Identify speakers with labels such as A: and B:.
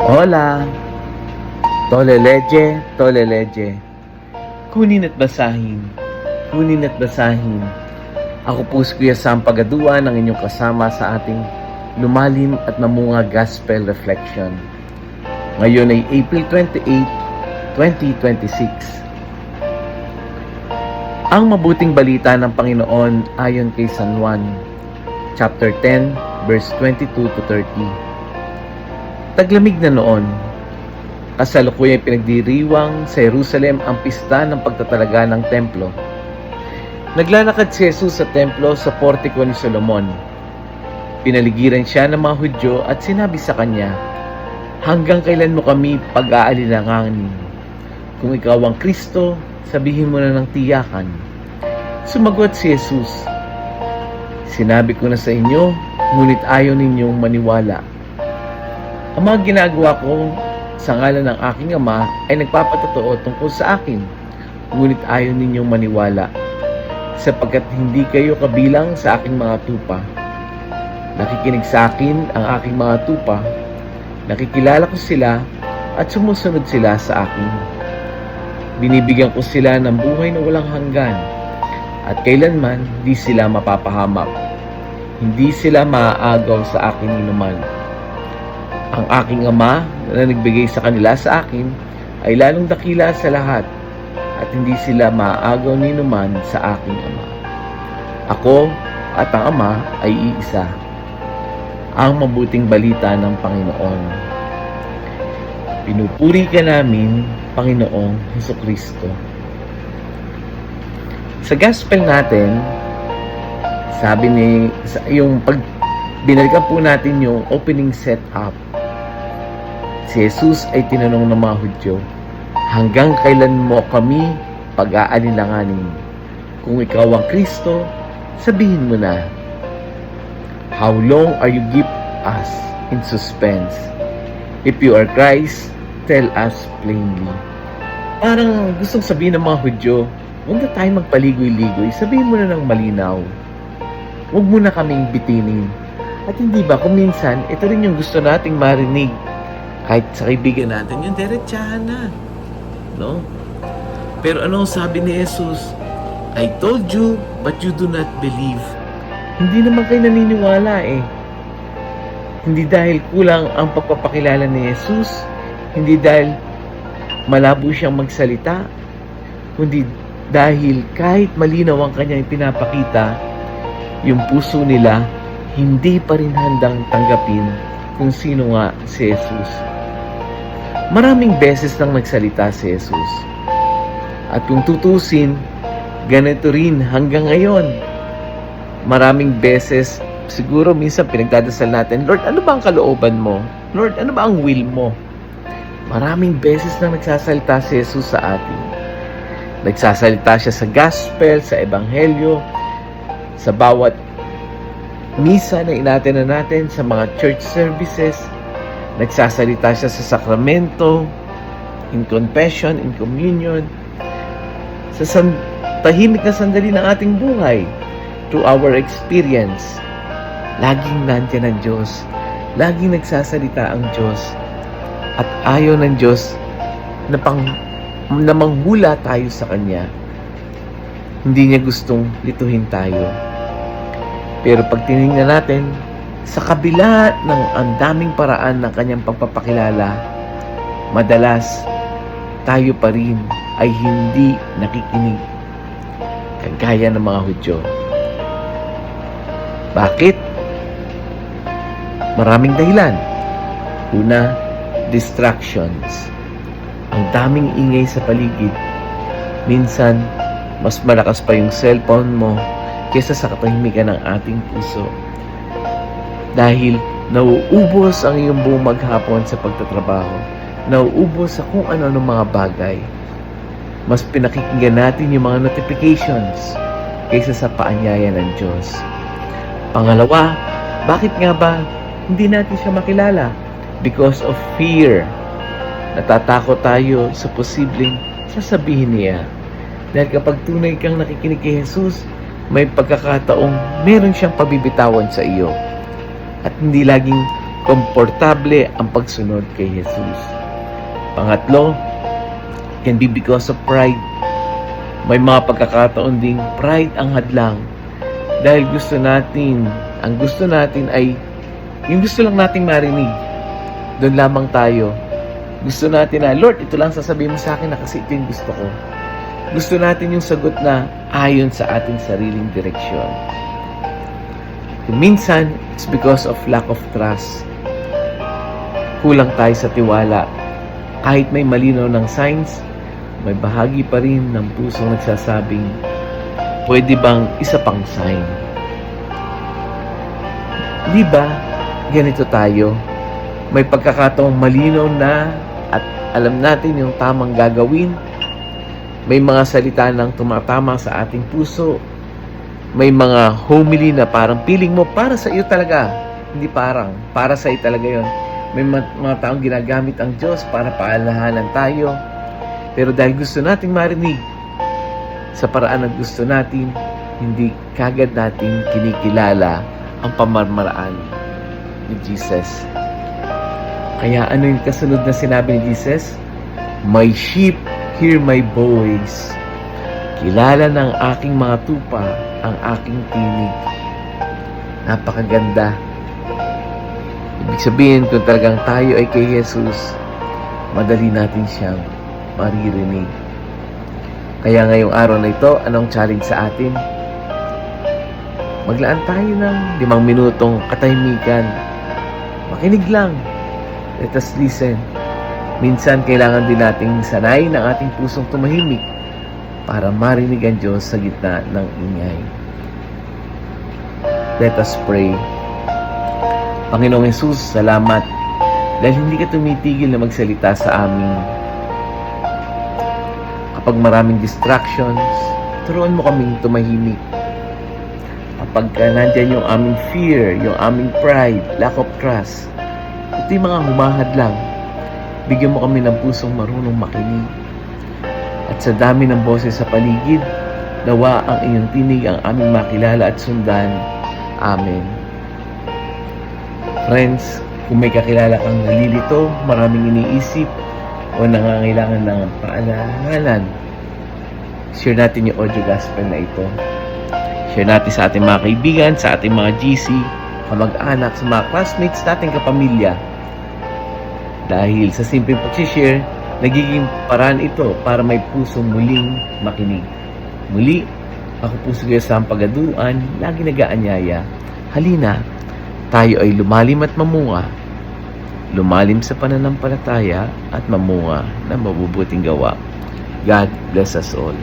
A: Hola, toleleje, toleleje. Kunin at basahin, kunin at basahin. Ako po si Kuya Sam Pagaduan, ang inyong kasama sa ating lumalim at namunga Gospel Reflection. Ngayon ay April 28, 2026. Ang mabuting balita ng Panginoon ayon kay San Juan, chapter 10, verse 22 to 30. Taglamig na noon, kasalukuyang pinagdiriwang sa Jerusalem ang pista ng pagtatalaga ng templo. Naglalakad si Jesus sa templo sa portiko ni Solomon. Pinaligiran siya ng mga Hudyo at sinabi sa kanya, "Hanggang kailan mo kami pag-aalinlanganin? Kung ikaw ang Kristo, sabihin mo na ng tiyakan." Sumagot si Jesus, "Sinabi ko na sa inyo, ngunit ayaw ninyong maniwala. Ang mga ginagawa ko sa ngalan ng aking Ama ay nagpapatotoo tungkol sa akin, ngunit ayaw ninyong maniwala, sapagkat hindi kayo kabilang sa aking mga tupa. Nakikinig sa akin ang aking mga tupa, nakikilala ko sila at sumusunod sila sa akin. Binibigyan ko sila ng buhay na walang hanggan, at kailanman di sila mapapahamak. Hindi sila maaagaw sa akin inuman. Ang aking Ama na nagbigay sa kanila sa akin ay lalong dakila sa lahat, at hindi sila maaagaw ni numan sa aking Ama. Ako at ang Ama ay iisa." Ang mabuting balita ng Panginoon. Pinupuri ka namin, Panginoong Hesukristo. Sa gospel natin, sabi yung pag binalikan po natin yung opening setup, si Jesus ay tinanong ng mga Hudyo, "Hanggang kailan mo kami pag-aalinlanganin? Kung ikaw ang Kristo, sabihin mo na. How long are you keep us in suspense? If you are Christ, tell us plainly." Parang gustong sabihin ng mga Hudyo, huwag na tayo magpaligoy-ligoy, sabihin mo na ng malinaw. Huwag mo na kaming bitinin. At hindi ba, kung minsan, ito rin yung gusto nating marinig. Kahit sa kaibigan natin, yung diretsahan na. No? Pero ano sabi ni Jesus? "I told you, but you do not believe." Hindi naman kayo naniniwala eh. Hindi dahil kulang ang pagpapakilala ni Jesus, hindi dahil malabo siyang magsalita, kundi dahil kahit malinaw ang kanyang pinapakita, yung puso nila hindi pa rin handang tanggapin kung sino nga si Jesus. Maraming beses nang nagsalita si Jesus. At kung tutusin, ganito rin hanggang ngayon. Maraming beses, siguro minsan pinagdadasal natin, "Lord, ano ba ang kalooban mo? Lord, ano ba ang will mo?" Maraming beses nang nagsasalita si Jesus sa atin. Nagsasalita siya sa gospel, sa ebanghelyo, sa bawat misa na inattend natin, sa mga church services. Nagsasalita siya sa sakramento, in confession, in communion, sa tahimik na sandali ng ating buhay, through our experience. Laging nandiyan ang Diyos. Laging nagsasalita ang Diyos. At ayaw ng Diyos na manghula tayo sa Kanya. Hindi niya gustong lituhin tayo. Pero pag tinignan natin, sa kabila ng ang daming paraan ng kanyang pagpapakilala, madalas tayo pa rin ay hindi nakikinig, kagaya ng mga Hudyo. Bakit? Maraming dahilan. Una, distractions. Ang daming ingay sa paligid. Minsan, mas malakas pa yung cellphone mo kaysa sa katahimikan ng ating puso. Dahil nauubos ang iyong buong maghapon sa pagtatrabaho, nauubos sa kung ano-ano mga bagay. Mas pinakikinggan natin yung mga notifications kaysa sa paanyaya ng Diyos. Pangalawa, bakit nga ba hindi natin siya makilala? Because of fear. Natatakot tayo sa posibleng sasabihin niya. Dahil kapag tunay kang nakikinig kay Jesus, may pagkakataong meron siyang pabibitawan sa iyo. At hindi laging komportable ang pagsunod kay Jesus. Pangatlo, can be because of pride. May mga pagkakataon ding pride ang hadlang. Dahil ang gusto natin ay, yung gusto lang nating marinig. Doon lamang tayo. Gusto natin na, Lord, ito lang sasabihin mo sa akin na kasi ito yung gusto ko. Gusto natin yung sagot na ayon sa ating sariling direksyon. Minsan, it's because of lack of trust. Kulang tayo sa tiwala. Kahit may malinaw ng signs, may bahagi pa rin ng pusong nagsasabing, pwede bang isa pang sign? Di ba, ganito tayo? May pagkakataong malinaw na at alam natin yung tamang gagawin. May mga salita ng tumatama sa ating puso. May mga homily na parang feeling mo para sa iyo talaga. Hindi para sa iyo talaga yon. May mga taong ginagamit ang Diyos para paalahanan tayo. Pero dahil gusto nating marinig, sa paraan na gusto natin, hindi kagad natin kinikilala ang pamamaraan ni Jesus. Kaya ano yung kasunod na sinabi ni Jesus? My sheep hear my voice. Kilala ng aking mga tupa ang aking tinig. Napakaganda. Ibig sabihin, kung talagang tayo ay kay Jesus, madali natin siyang maririnig. Kaya ngayong araw na ito, anong challenge sa atin? Maglaan tayo ng 5 minutong katahimikan. Makinig lang. Let us listen. Minsan, kailangan din nating sanayin ang ating pusong tumahimik para marinig ang Diyos sa gitna ng ingay. Let us pray. Panginoong Jesus, salamat dahil hindi ka tumitigil na magsalita sa amin. Kapag maraming distractions, turuan mo kaming tumahimik. Kapag nandyan yung aming fear, yung aming pride, lack of trust, ito yung mga humahad lang. Bigyan mo kami ng pusong marunong makinig. At sa dami ng boses sa paligid, nawa ang iyong tinig ang aming makilala at sundan. Amen. Friends, kung may kakilala kang nalilito, maraming iniisip, o nangangailangan ng paalahanan, share natin yung audio gospel na ito. Share natin sa ating mga kaibigan, sa ating mga GC, kamag-anak, sa mga classmates nating kapamilya. Dahil sa simpleng pag-share, nagiging paraan ito para may pusong muling makinig. Muli, ako po si Sam Pagaduan, lagi nag-aanyaya. Halina, tayo ay lumalim at mamunga. Lumalim sa pananampalataya at mamunga ng mabubuting gawa. God bless us all.